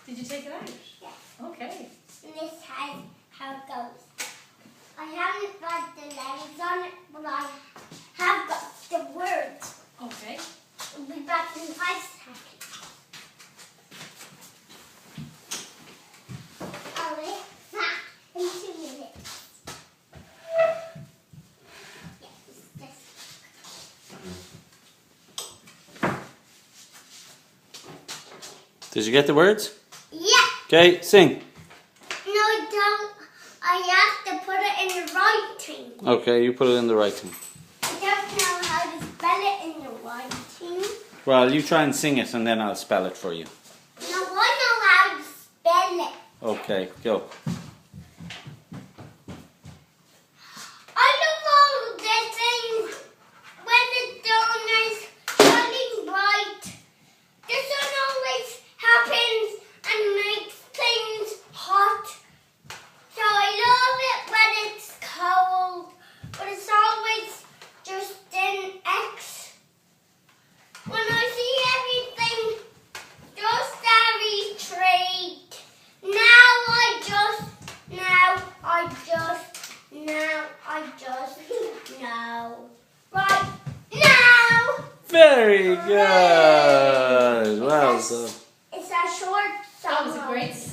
Did you take it out? Yeah. Okay. And this is how it goes. I haven't got the letters on it, but I have got the words. Okay. We'll be back in 5 seconds. I'll be back in 2 minutes. Yeah, it's this. Did you get the words? Yeah. Okay, sing. No, I don't. I have to put it in the writing. Okay, you put it in the writing. I don't know how to spell it in the writing. Well, you try and sing it and then I'll spell it for you. No, I know how to spell it. Okay, go. I love all the things when the dawn is shining bright. The sun always happens and makes things hot. So I love it when it's cold, but it's always just an X. When I see everything just very straight. Now I just know. Right now. Very good. Well done. It's a short song. That was a great song.